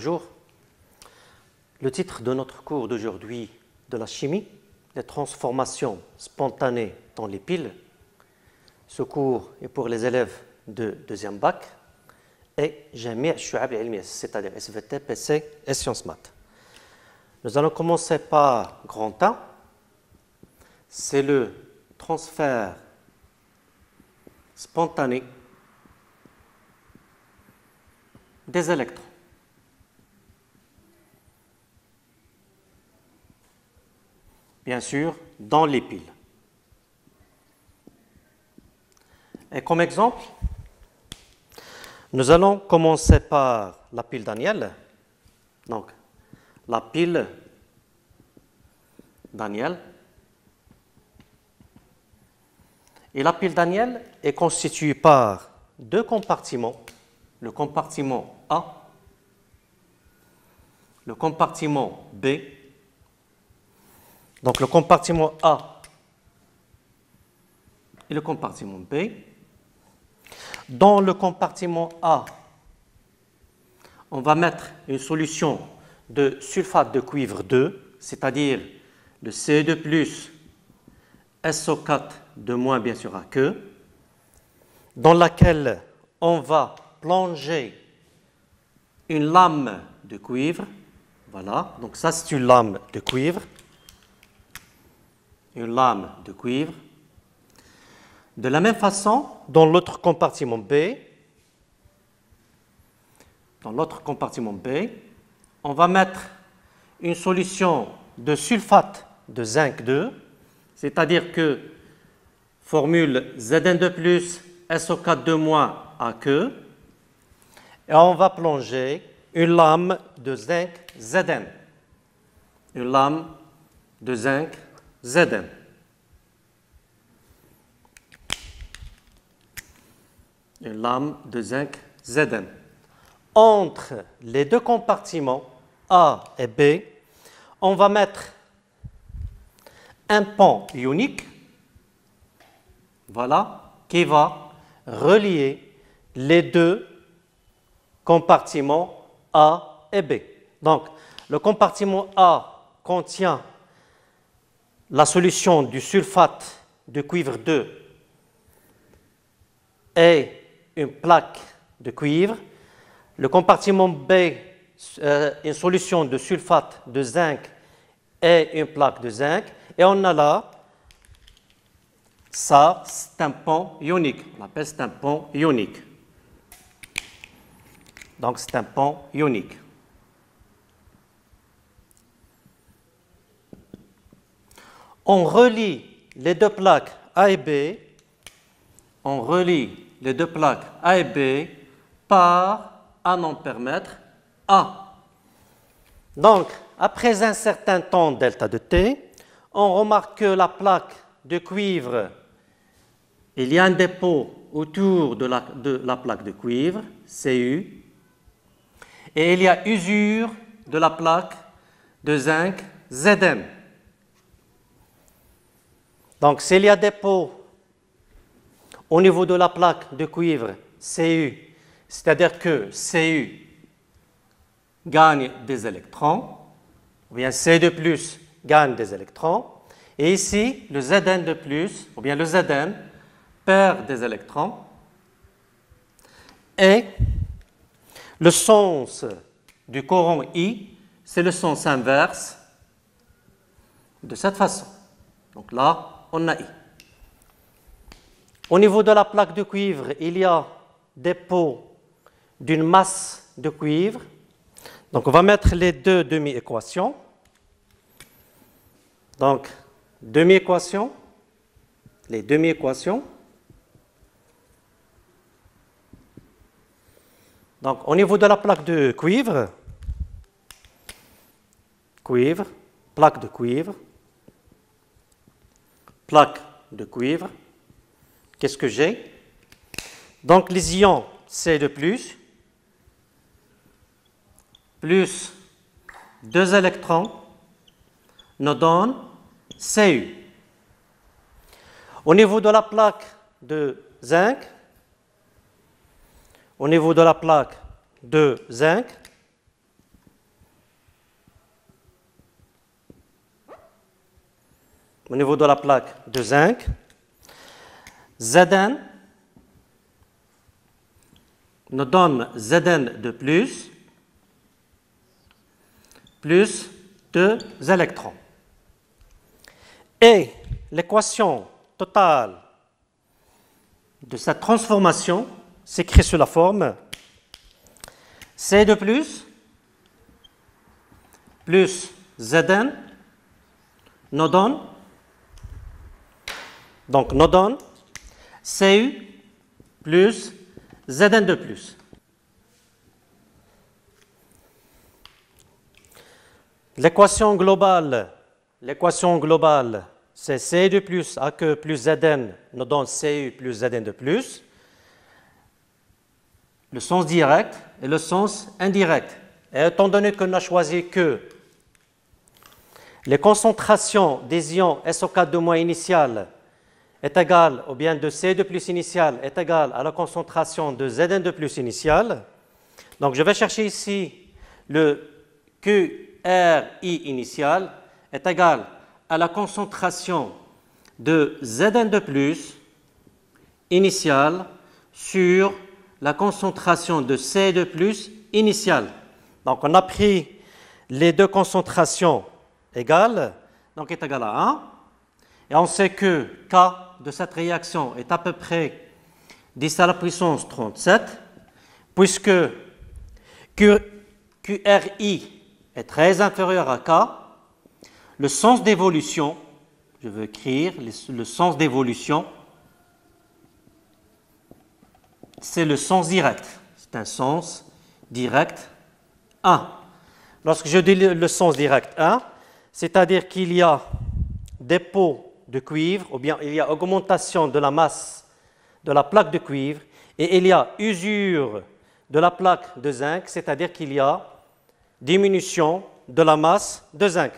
bonjour. Le titre de notre cours d'aujourd'hui de la chimie, les transformations spontanées dans les piles. Ce cours est pour les élèves de deuxième bac et جميع الشعب العلمية, c'est-à-dire SVT, PC et sciences maths. Nous allons commencer par grand A, c'est le transfert spontané des électrons. Bien sûr, dans les piles. Et comme exemple, nous allons commencer par la pile Daniel. Donc, la pile Daniel. Et la pile Daniel est constituée par deux compartiments. Le compartiment A, le compartiment B. Donc, le compartiment A et le compartiment B. Dans le compartiment A, on va mettre une solution de sulfate de cuivre 2, c'est-à-dire le Ce2+, SO4 2-, bien sûr, aqueux, dans laquelle on va plonger une lame de cuivre. Voilà, donc ça c'est une lame de cuivre. Une lame de cuivre. De la même façon, dans l'autre compartiment B, on va mettre une solution de sulfate de zinc 2, c'est-à-dire que formule Zn2+, SO4 2- aqueux, et on va plonger une lame de zinc Zn. Une lame de zinc Zn. Une lame de zinc Zn. Entre les deux compartiments A et B, on va mettre un pont ionique, voilà, qui va relier les deux compartiments A et B. Donc, le compartiment A contient la solution du sulfate de cuivre 2 et une plaque de cuivre. Le compartiment B, une solution de sulfate de zinc et une plaque de zinc. Et on a là, ça, c'est un pont ionique. On appelle ça un pont ionique. Donc, c'est un pont ionique. On relie les deux plaques A et B. On relie les deux plaques A et B par un ampèremètre A. Donc, après un certain temps delta de T, on remarque que la plaque de cuivre, il y a un dépôt autour de la plaque de cuivre, Cu, et il y a usure de la plaque de zinc, Zn. Donc, s'il y a dépôt au niveau de la plaque de cuivre Cu, c'est-à-dire que Cu gagne des électrons, ou bien C2+ gagne des électrons, et ici, le Zn2+, ou bien le Zn, perd des électrons, et le sens du courant I, c'est le sens inverse de cette façon. Donc là, on a I. Au niveau de la plaque de cuivre, il y a dépôt d'une masse de cuivre. Donc, on va mettre les deux demi-équations. Donc, demi-équation, les demi-équations. Donc, au niveau de la plaque de cuivre, plaque de cuivre, plaque de cuivre, qu'est-ce que j'ai? Donc, les ions C2+, plus 2 électrons, nous donnent Cu. Au niveau de la plaque de zinc, au niveau de la plaque de zinc. Zn nous donne Zn de plus 2 électrons. Et l'équation totale de cette transformation s'écrit sous la forme C de plus Zn nous donne Cu plus Zn de plus. L'équation globale, c'est C de plus AQ plus Zn nous donne Cu plus Zn de plus. Le sens direct et le sens indirect. Et étant donné qu'on a choisi que les concentrations des ions SO4 initiales est égale, ou bien de C de plus initial est égale à la concentration de Zn de plus initial. Donc je vais chercher ici le QRI initial est égal à la concentration de Zn de plus initial sur la concentration de C de plus initial. Donc on a pris les deux concentrations égales, donc est égal à 1. Et on sait que K de cette réaction est à peu près 10 à la puissance 37, puisque QRI est très inférieur à K. Le sens d'évolution, je veux écrire le sens d'évolution, c'est le sens direct. C'est un sens direct 1. Lorsque je dis le sens direct 1, c'est-à-dire qu'il y a dépôt de cuivre, ou bien il y a augmentation de la masse de la plaque de cuivre, et il y a usure de la plaque de zinc, c'est-à-dire qu'il y a diminution de la masse de zinc.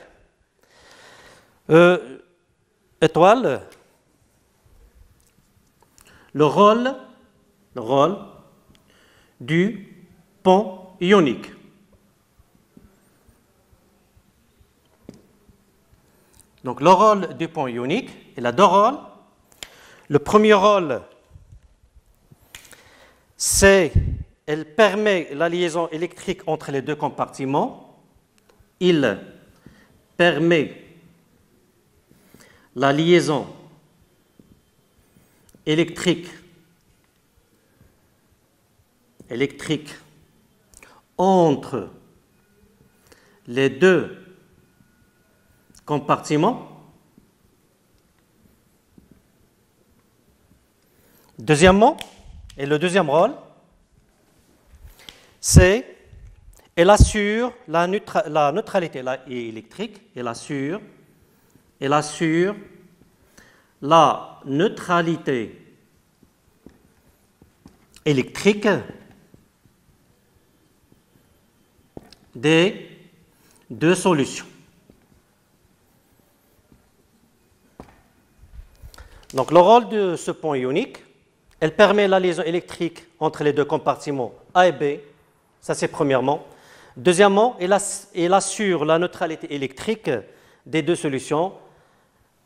Étoile, le rôle du pont ionique. Donc le rôle du pont ionique, il a deux rôles. Le premier rôle, c'est elle permet la liaison électrique entre les deux compartiments. Il permet la liaison électrique entre les deux compartiments. Deuxièmement, et le deuxième rôle, c'est elle assure la neutralité électrique, elle assure la neutralité électrique des deux solutions. Donc le rôle de ce pont ionique, elle permet la liaison électrique entre les deux compartiments A et B, ça c'est premièrement. Deuxièmement, elle assure la neutralité électrique des deux solutions,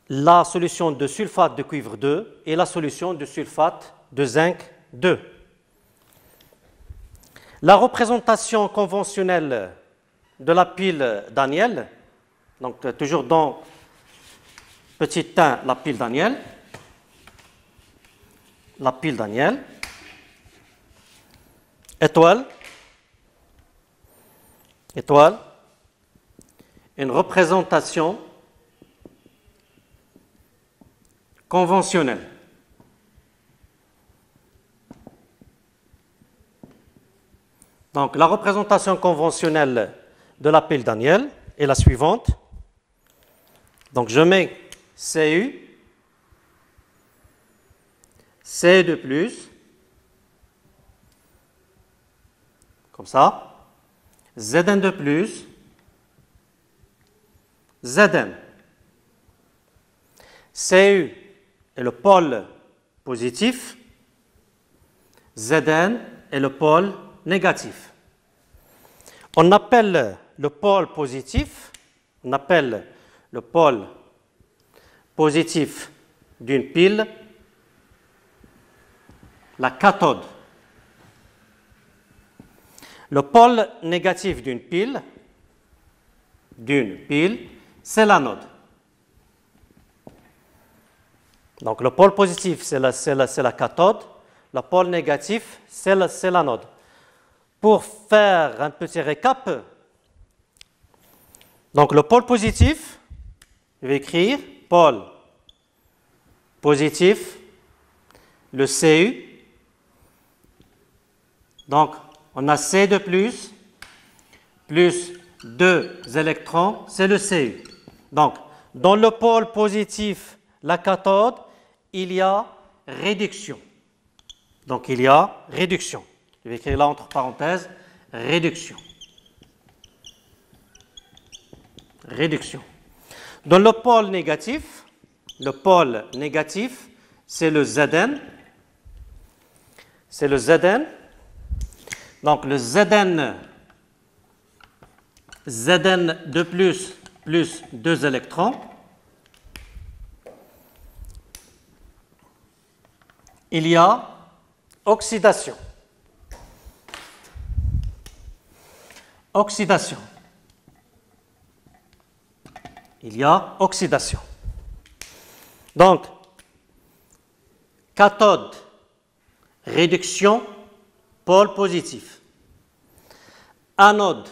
la solution de sulfate de cuivre 2 et la solution de sulfate de zinc 2. La représentation conventionnelle de la pile Daniel, donc toujours dans petit 1, la pile Daniel, étoile, une représentation conventionnelle. Donc la représentation conventionnelle de la pile Daniel est la suivante. Donc je mets Cu, C de plus, comme ça, Zn de plus, Zn. Cu est le pôle positif, Zn est le pôle négatif. On appelle le pôle positif, positif d'une pile, la cathode. Le pôle négatif d'une pile, c'est l'anode. Donc le pôle positif, c'est la cathode. Le pôle négatif, c'est l'anode. Pour faire un petit récap, donc le pôle positif, je vais écrire pôle positif, le Cu. Donc on a C2 plus 2 électrons, c'est le Cu. Donc dans le pôle positif, la cathode, il y a réduction. Donc il y a réduction. Je vais écrire là entre parenthèses, réduction. Réduction. Dans le pôle négatif, c'est le Zn. C'est le Zn. Donc le Zn de plus 2 électrons. Il y a oxydation. Oxydation. Il y a oxydation. Donc, cathode, réduction, pôle positif. Anode,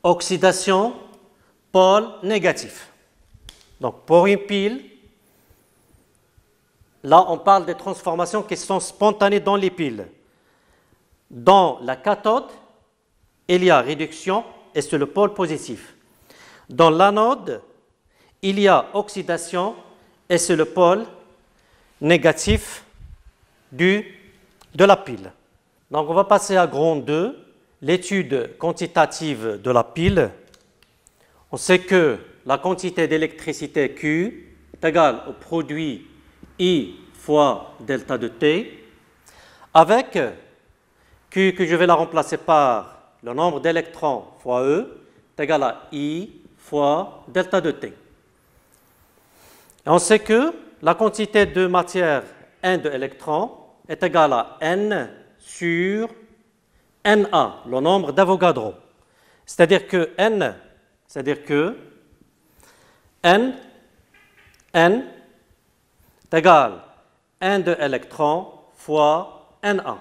oxydation, pôle négatif. Donc, pour une pile, là, on parle des transformations qui sont spontanées dans les piles. Dans la cathode, il y a réduction et c'est le pôle positif. Dans l'anode, il y a oxydation et c'est le pôle négatif de la pile. Donc, on va passer à grand 2, l'étude quantitative de la pile. On sait que la quantité d'électricité Q est égale au produit I fois delta de T, avec Q que je vais la remplacer par le nombre d'électrons fois E est égal à I fois delta de T. Et on sait que la quantité de matière N de électrons est égale à N sur Na, le nombre d'Avogadro. C'est-à-dire que N est égal à N de électrons fois Na.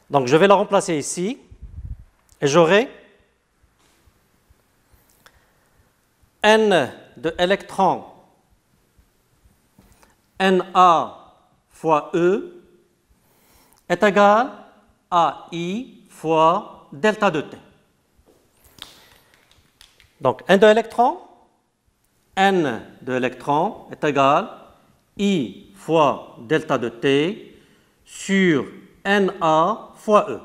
Donc je vais la remplacer ici et j'aurai N de électrons Na fois E est égal à I fois delta de T. Donc N de électrons est égal à I fois delta de T sur Na fois E.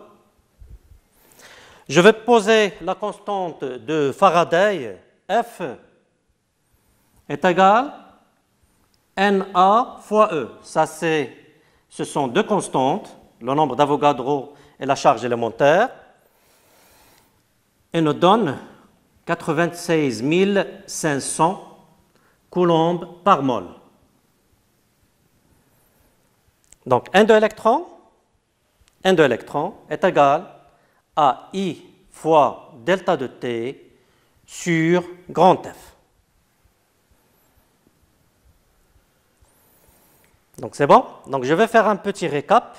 Je vais poser la constante de Faraday, F est égal à Na fois E. Ce sont deux constantes, le nombre d'Avogadro et la charge élémentaire, et nous donne 96 500 coulombs par mol. Donc, N de électrons est égal à I fois delta de T sur grand F. Donc, c'est bon? Donc, je vais faire un petit récap.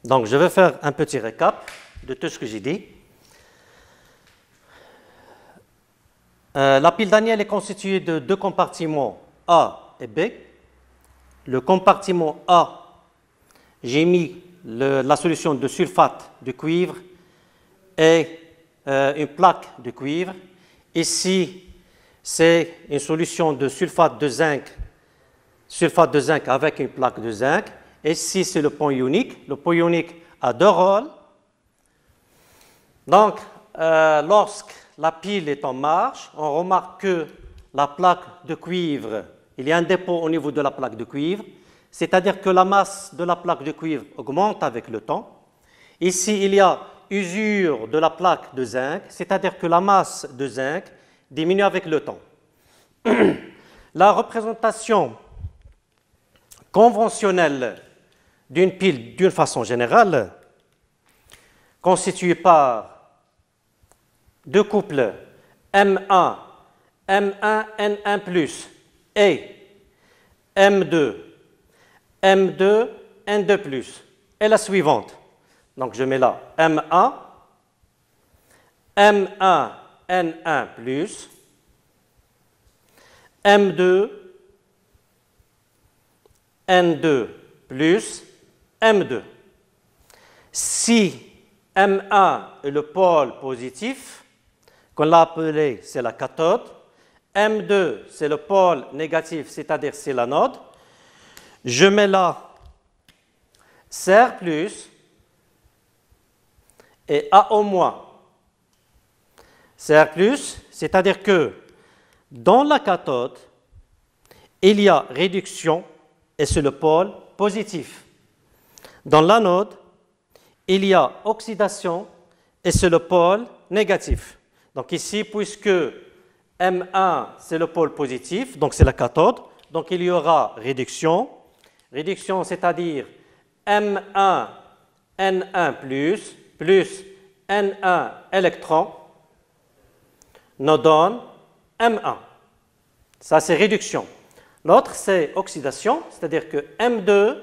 Donc, je vais faire un petit récap de tout ce que j'ai dit. La pile Daniel est constituée de deux compartiments A et B. Le compartiment A, j'ai mis la solution de sulfate de cuivre et une plaque de cuivre. Ici, c'est une solution de sulfate de zinc avec une plaque de zinc. Ici, c'est le point ionique. Le point ionique a deux rôles. Donc, lorsque la pile est en marche, on remarque que la plaque de cuivre, il y a un dépôt au niveau de la plaque de cuivre, c'est-à-dire que la masse de la plaque de cuivre augmente avec le temps. Ici, il y a usure de la plaque de zinc, c'est-à-dire que la masse de zinc diminue avec le temps. La représentation conventionnelle d'une pile, d'une façon générale, constituée par deux couples M1, M1, N1+, et M2, M2, N2+, est la suivante. Donc je mets là M1, M1, N1+, M2, N2 plus M2. Si M1 est le pôle positif, qu'on l'a appelé, c'est la cathode, M2, c'est le pôle négatif, c'est-à-dire c'est l'anode, je mets là Cr plus et AO moins. Cr plus, c'est-à-dire que dans la cathode, il y a réduction et c'est le pôle positif. Dans l'anode, il y a oxydation et c'est le pôle négatif. Donc ici, puisque M1, c'est le pôle positif, donc c'est la cathode, donc il y aura réduction. Réduction, c'est-à-dire M1, N1+, plus N1 électron, nous donne M1. Ça, c'est réduction. L'autre, c'est oxydation, c'est-à-dire que M2,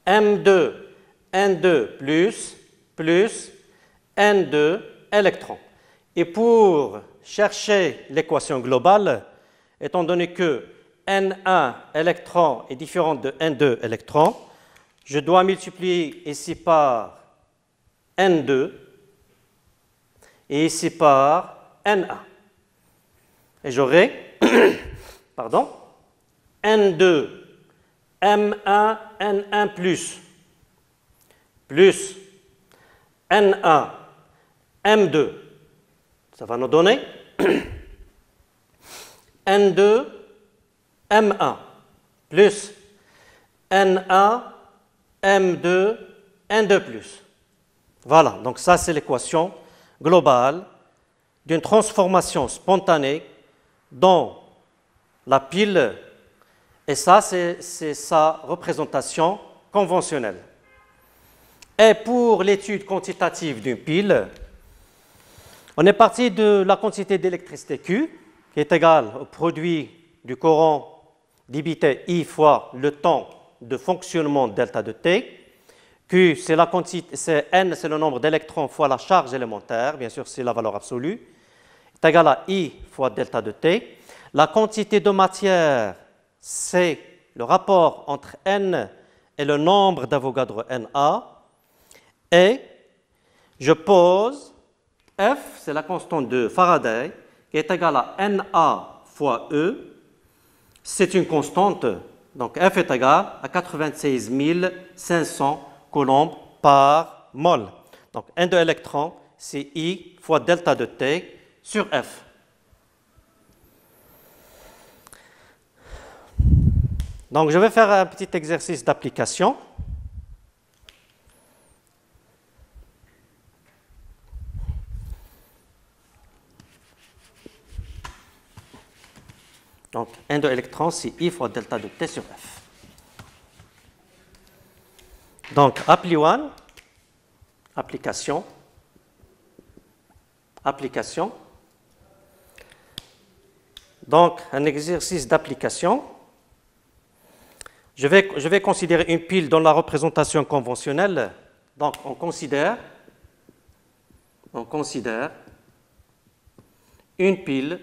N2 plus N2 électrons. Et pour chercher l'équation globale, étant donné que N1 électron est différent de N2 électron, je dois multiplier ici par N2 et ici par N1. Et j'aurai, pardon, N2, M1, N1 plus N1, M2. Ça va nous donner N2, M1 plus N1, M2, N2 plus. Voilà, donc ça c'est l'équation globale d'une transformation spontanée dans la pile, et ça c'est sa représentation conventionnelle. Et pour l'étude quantitative d'une pile, on est parti de la quantité d'électricité Q, qui est égale au produit du courant débité I fois le temps de fonctionnement delta de T. Q, c'est la quantité, N, c'est le nombre d'électrons fois la charge élémentaire, bien sûr c'est la valeur absolue, est égal à I fois delta de T. La quantité de matière, c'est le rapport entre N et le nombre d'Avogadro NA. Et je pose F, c'est la constante de Faraday, qui est égale à Na fois E. C'est une constante, donc F est égal à 96 500 coulombs par mol. Donc N de électron, c'est I fois delta de T sur F. Donc je vais faire un petit exercice d'application. Donc, N de électron, c'est I fois delta de T sur F. Donc, appli 1, application. Donc, un exercice d'application. Je vais considérer une pile dans la représentation conventionnelle. Donc, on considère une pile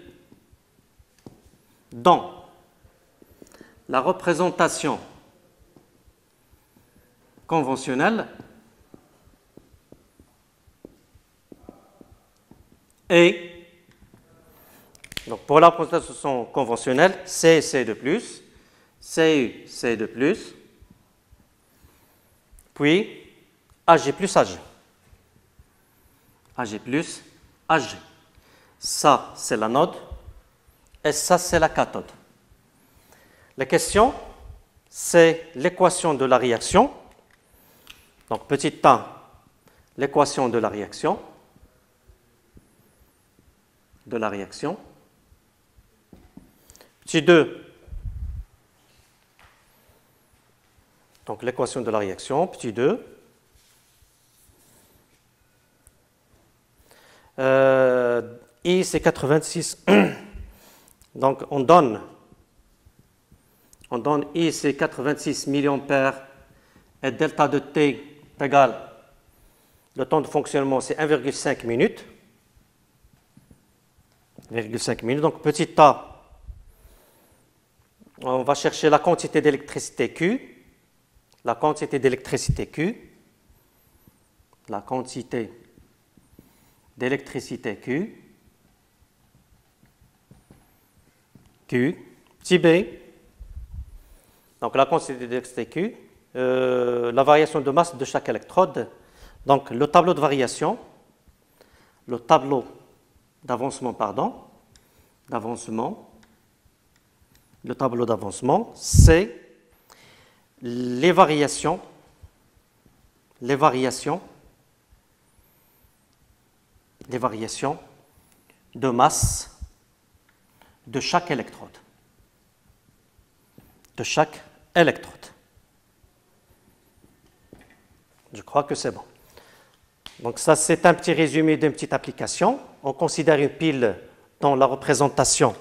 dans la représentation conventionnelle et donc pour la représentation conventionnelle, C de plus, CU, C de plus, puis AG plus AG. AG plus AG. Ça, c'est l'anode. Et ça, c'est la cathode. La question, c'est l'équation de la réaction. Donc, petit a, l'équation de la réaction. Petit 2, donc l'équation de la réaction. Petit 2. I, c'est 86. Donc, on donne I, c'est 86 milliampères et delta de T est égal, le temps de fonctionnement, c'est 1,5 minutes. 1,5 minutes. Donc, petit a, on va chercher la quantité d'électricité Q. La quantité d'électricité Q. La quantité d'électricité Q. Petit b, donc la quantité d'électricité Q, la variation de masse de chaque électrode. Donc le tableau de variation, le tableau d'avancement, le tableau d'avancement, c'est les variations de masse de chaque électrode. Je crois que c'est bon. Donc ça, c'est un petit résumé d'une petite application. On considère une pile dans la représentation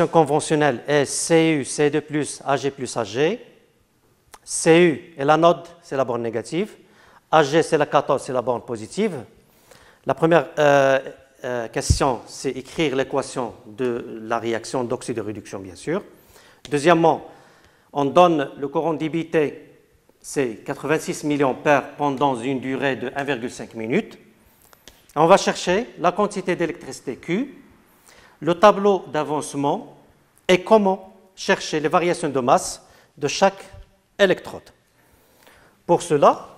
conventionnelle est Cu, Ce2+, Ag+, Ag. Cu est l'anode, c'est la borne négative. Ag, c'est la cathode, c'est la borne positive. La première question, c'est écrire l'équation de la réaction d'oxyde de réduction, bien sûr. Deuxièmement, on donne le courant débité, c'est 86 milliampères pendant une durée de 1,5 minutes. On va chercher la quantité d'électricité Q, le tableau d'avancement et comment chercher les variations de masse de chaque électrode. Pour cela,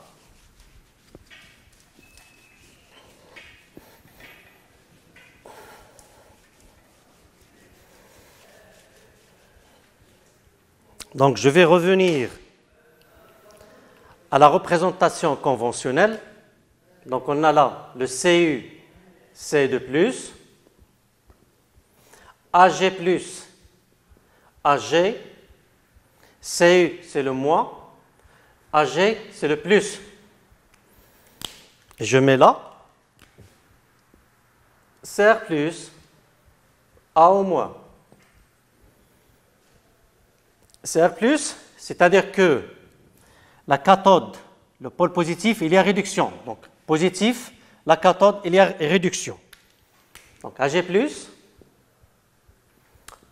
donc je vais revenir à la représentation conventionnelle. Donc on a là le Cu, Ce2+, Ag+, Ag, Cu c'est le moins, Ag c'est le plus. Je mets là Cr plus, A au moins. Cr plus, c'est-à-dire que la cathode, le pôle positif, il y a réduction. Donc, positif, la cathode, il y a réduction. Donc, Ag+,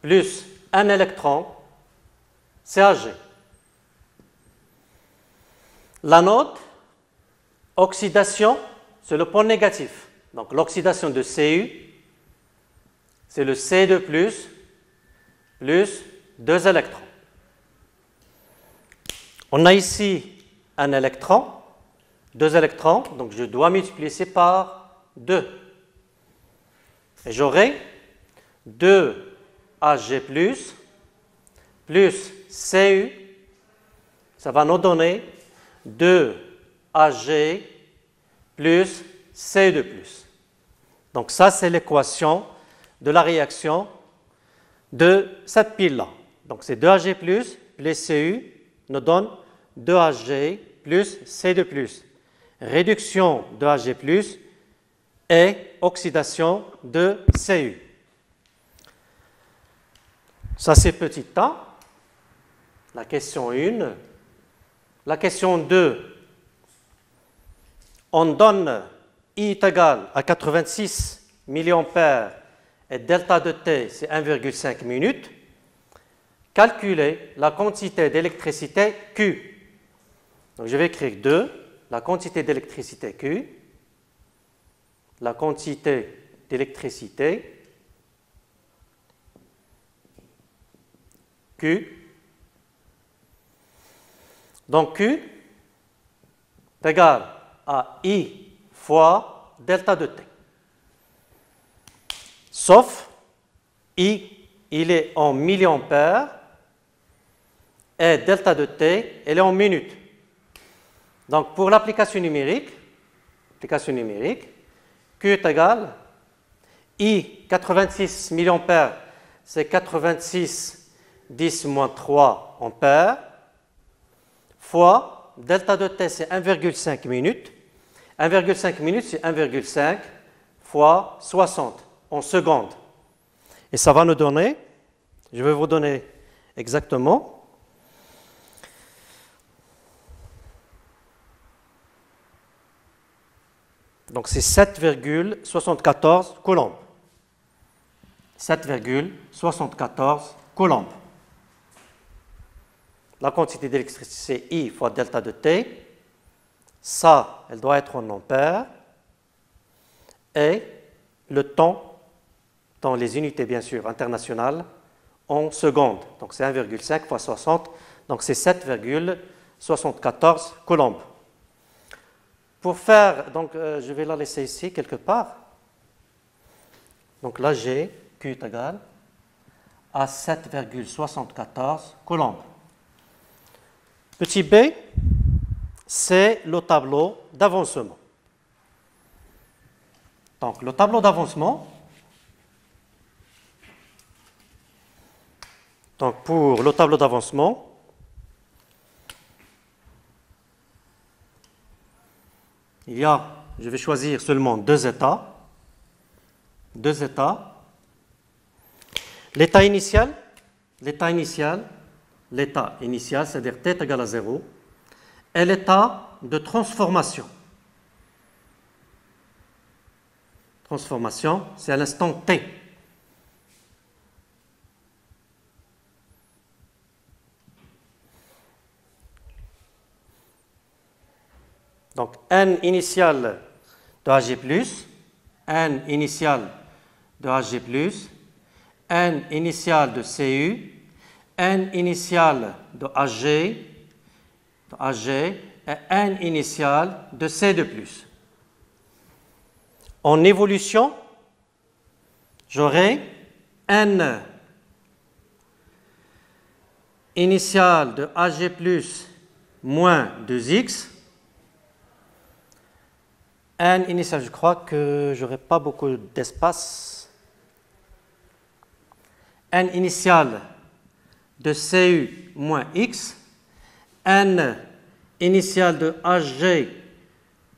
plus un électron, c'est Ag. L'anode, oxydation, c'est le pôle négatif. Donc, l'oxydation de Cu, c'est le C2+, plus 2 électrons. On a ici un électron, 2 électrons, donc je dois multiplier par 2. Et j'aurai 2 Ag+, plus Cu, ça va nous donner 2 Ag plus Cu2+. Donc ça, c'est l'équation de la réaction de cette pile-là. Donc c'est 2 Ag+, plus Cu nous donne 2 Ag plus C2+. Réduction de Ag+, et oxydation de Cu. Ça, c'est petit a. La question 1. La question 2. On donne I est égal à 86 milliampères et delta de T, c'est 1,5 minutes. Calculer la quantité d'électricité Q. Donc, je vais écrire 2, la quantité d'électricité Q, la quantité d'électricité Q. Donc, Q est égal à I fois delta de T. Sauf I, il est en milliampères et delta de t, elle est en minutes. Donc pour l'application numérique, Q est égal I 86 mA, c'est 86 10 moins 3 ampères, fois delta de t, c'est 1,5 minutes. 1,5 minutes, c'est 1,5 fois 60 en secondes. Et ça va nous donner, je vais vous donner exactement, donc c'est 7,74 coulombs. 7,74 coulombs. La quantité d'électricité, c'est I fois delta de T. Ça, elle doit être en ampères. Et le temps, dans les unités bien sûr internationales, en secondes. Donc c'est 1,5 fois 60, donc c'est 7,74 coulombs. Pour faire, donc je vais la laisser ici quelque part. Donc là j'ai Q est égal à 7,74 coulombs. Petit b, c'est le tableau d'avancement. Donc le tableau d'avancement, donc pour le tableau d'avancement, il y a, je vais choisir seulement deux états. L'état initial, c'est-à-dire t est égal à 0, est l'état de transformation. Transformation, c'est à l'instant t. Donc, n initial de Ag+, n initial de Ag+, n initial de Cu, n initial de Ag, et n initial de C2+. En évolution, j'aurai n initial de Ag+, moins 2x. N initial, je crois que je n'aurai pas beaucoup d'espace. N initial de Cu moins x. N initial de Ag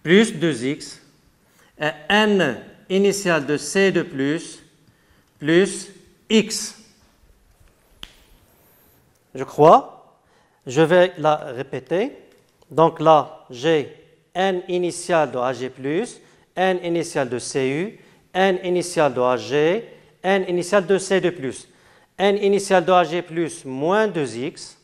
plus 2x. Et N initial de C2 plus x. Je crois. Je vais la répéter. Donc là, j'ai n initial de Ag+, n initial de Cu, n initial de Ag, n initial de C2+, n initial de Ag+, moins 2x,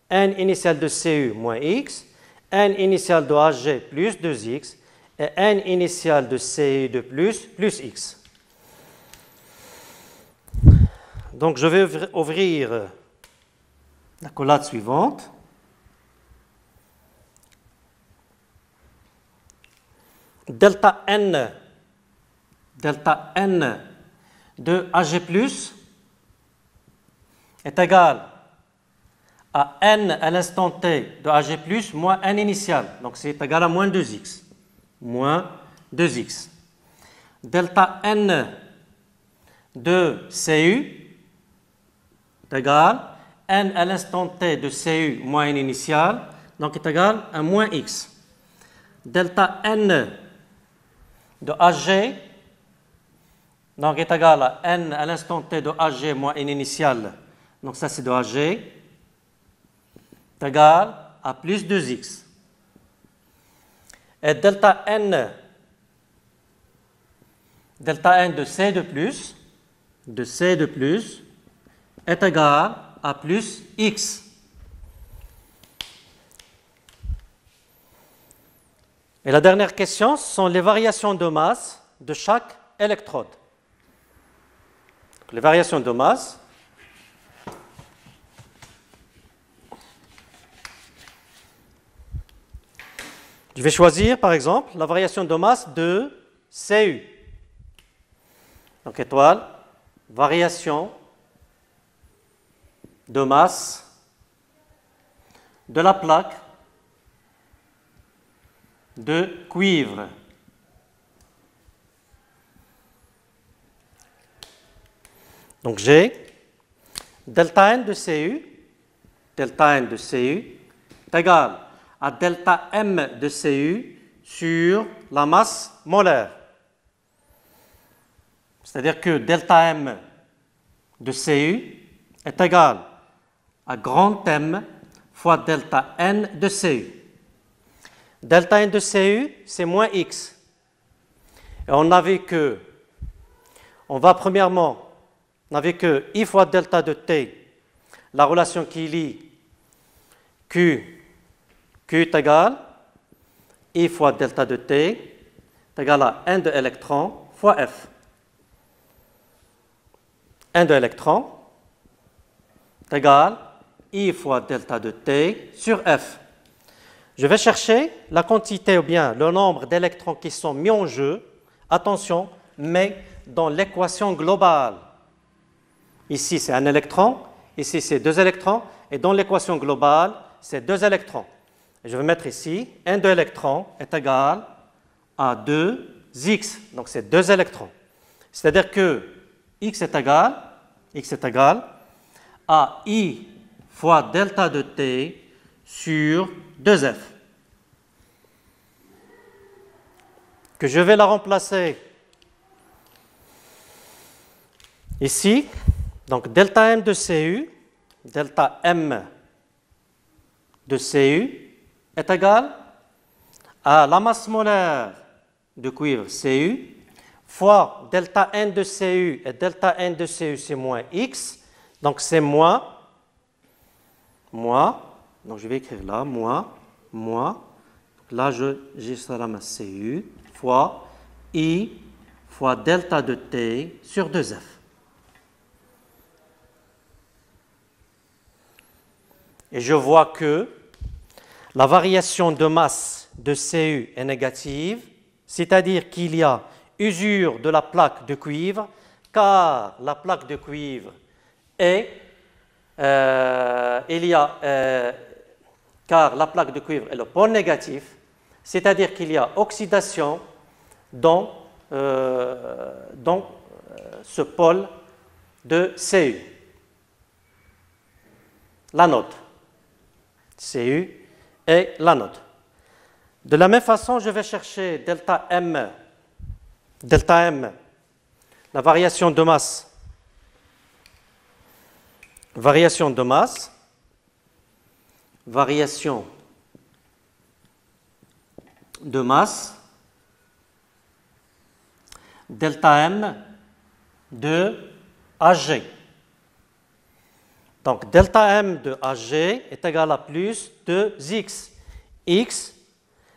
n initial de Cu, moins x, n initial de Ag plus 2x, et n initial de Cu2+, plus x. Donc je vais ouvrir la collade suivante. Delta n de Ag+, est égal à n à l'instant t de Ag+, moins n initial. Donc c'est égal à moins 2x. Moins 2x. Delta n de Cu est égal à n à l'instant t de Cu moins n initial, donc est égal à moins x. Delta n de Ag, donc est égal à n à l'instant t de Ag moins n initial, donc ça c'est de Ag, est égal à plus 2x. Et delta n de C2+, est égal à plus x. Et la dernière question, ce sont les variations de masse de chaque électrode. Donc, les variations de masse. Je vais choisir, par exemple, la variation de masse de Cu. Donc, étoile, variation de masse de la plaque de cuivre. Donc j'ai delta N de Cu, delta N de Cu est égal à delta M de Cu sur la masse molaire. C'est-à-dire que delta M de Cu est égal à grand M fois delta N de Cu. Delta N de Cu, c'est moins X. Et on a vu que, on a vu que I fois delta de T, la relation qui lie Q est égal I fois delta de T est égal à N de électrons fois F. N de électrons est égal I fois delta de T sur F. Je vais chercher la quantité ou bien le nombre d'électrons qui sont mis en jeu, attention, mais dans l'équation globale. Ici, c'est un électron, ici, c'est 2 électrons, et dans l'équation globale, c'est 2 électrons. Et je vais mettre ici, N de électrons est égal à 2x, donc c'est 2 électrons. C'est-à-dire que x est égal à I fois delta de T sur 2F. Que je vais la remplacer ici. Donc delta M de Cu, delta M de Cu est égal à la masse molaire de cuivre Cu fois delta N de Cu, et delta N de Cu c'est moins X, donc c'est moins, donc je vais écrire là, moins, là j'ai ça la masse Cu, fois I fois delta de T sur 2F. Et je vois que la variation de masse de Cu est négative, c'est-à-dire qu'il y a usure de la plaque de cuivre, car la plaque de cuivre est, car la plaque de cuivre est le pôle négatif, c'est-à-dire qu'il y a oxydation dans ce pôle de Cu, l'anode. Cu et l'anode. De la même façon, je vais chercher delta M, la variation de masse. Variation de masse delta M de Ag. Donc, delta M de Ag est égal à plus de X. X,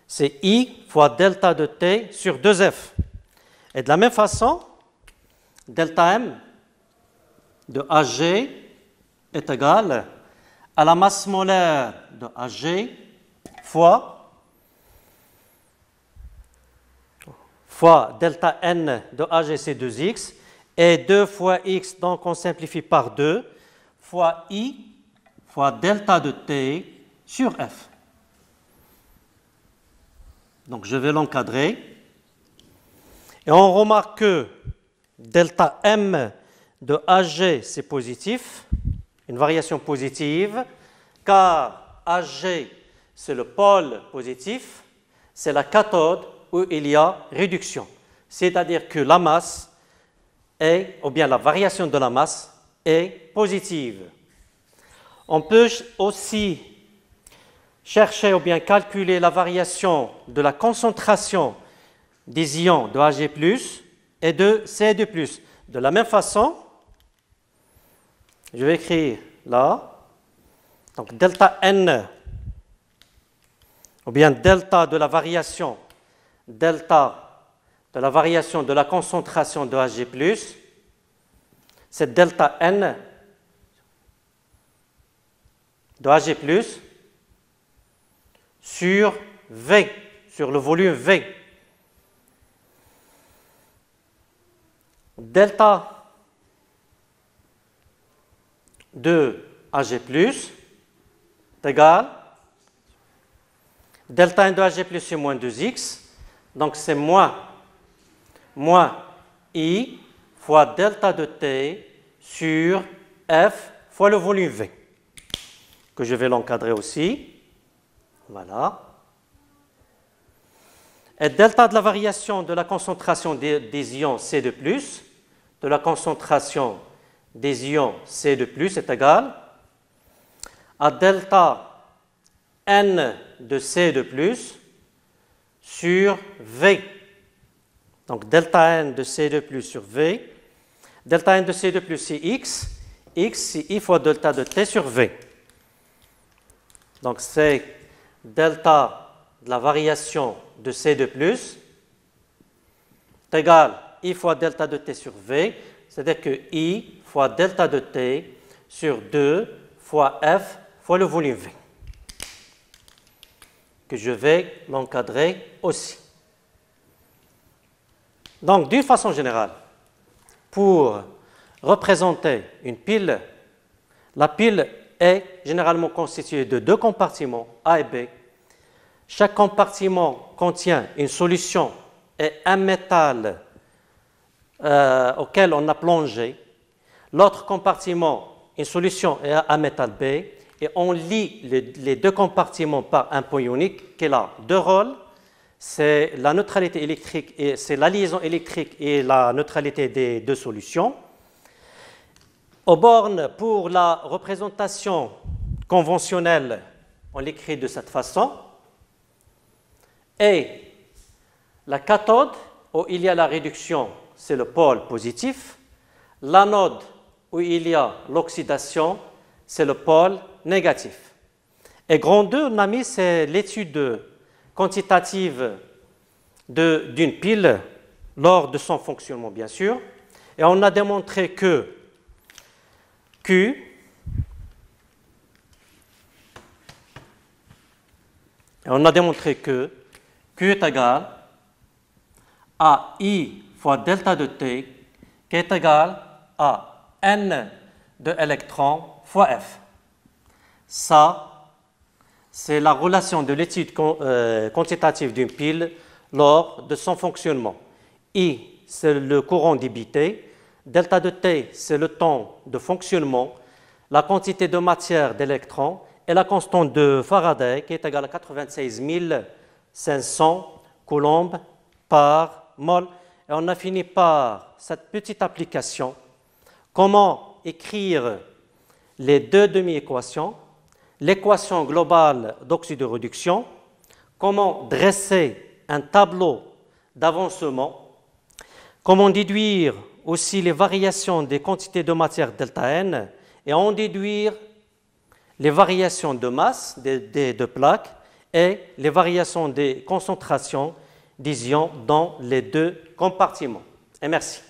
c'est I fois delta de T sur 2F. Et de la même façon, delta M de Ag est égal à la masse molaire de Ag fois delta N de Ag, c'est 2X, et 2 fois X, donc on simplifie par 2, fois I fois delta de T sur F. Donc je vais l'encadrer. Et on remarque que delta M de Ag, c'est positif, une variation positive, car Ag, c'est le pôle positif, c'est la cathode où il y a réduction. C'est-à-dire que la masse ou bien la variation de la masse est positive. On peut aussi chercher ou bien calculer la variation de la concentration des ions de Ag+, et de Ca2+. De la même façon, je vais écrire là, donc delta N, ou bien delta de la variation de la concentration de Ag+, c'est delta N de Ag+, sur V, sur le volume V. Delta de Ag+ est égal delta N de Hg plus I moins 2x. Donc c'est moins I fois delta de T sur F fois le volume V, que je vais l'encadrer aussi. Voilà. Et delta de la variation de la concentration des ions C2+, de la concentration des ions C2+, est égal à delta N de C2+, sur V. Donc delta N de C2+, sur V. Delta N de C2+, c'est X. X, c'est I fois delta de T sur V. Donc c'est delta de la variation de C2+, est égal à I fois delta de T sur V, c'est-à-dire que I fois delta de T sur 2 fois F fois le volume V, que je vais l'encadrer aussi. Donc, d'une façon générale, pour représenter une pile, la pile est généralement constituée de 2 compartiments, A et B. Chaque compartiment contient une solution et un métal auquel on a plongé. L'autre compartiment, une solution et un métal B. Et on lie les 2 compartiments par un point ionique qui a 2 rôles. C'est la neutralité électrique, et c'est la liaison électrique et la neutralité des 2 solutions. Aux bornes, pour la représentation conventionnelle, on l'écrit de cette façon. Et la cathode, où il y a la réduction, c'est le pôle positif. L'anode, où il y a l'oxydation, c'est le pôle négatif. Et grand 2, on a mis, c'est l'étude quantitative d'une pile lors de son fonctionnement, bien sûr. Et on a démontré que Q est égal à I fois delta de T, qui est égal à N de électrons fois F. Ça, c'est la relation de l'étude quantitative d'une pile lors de son fonctionnement. I, c'est le courant débité. Delta de T, c'est le temps de fonctionnement, la quantité de matière d'électrons et la constante de Faraday qui est égale à 96 500 coulombs par mol. Et on a fini par cette petite application. Comment écrire les 2 demi-équations, l'équation globale d'oxyde de réduction, comment dresser un tableau d'avancement, comment déduire aussi les variations des quantités de matière delta N et en déduire les variations de masse des 2 plaques et les variations des concentrations des ions dans les 2 compartiments. Et merci.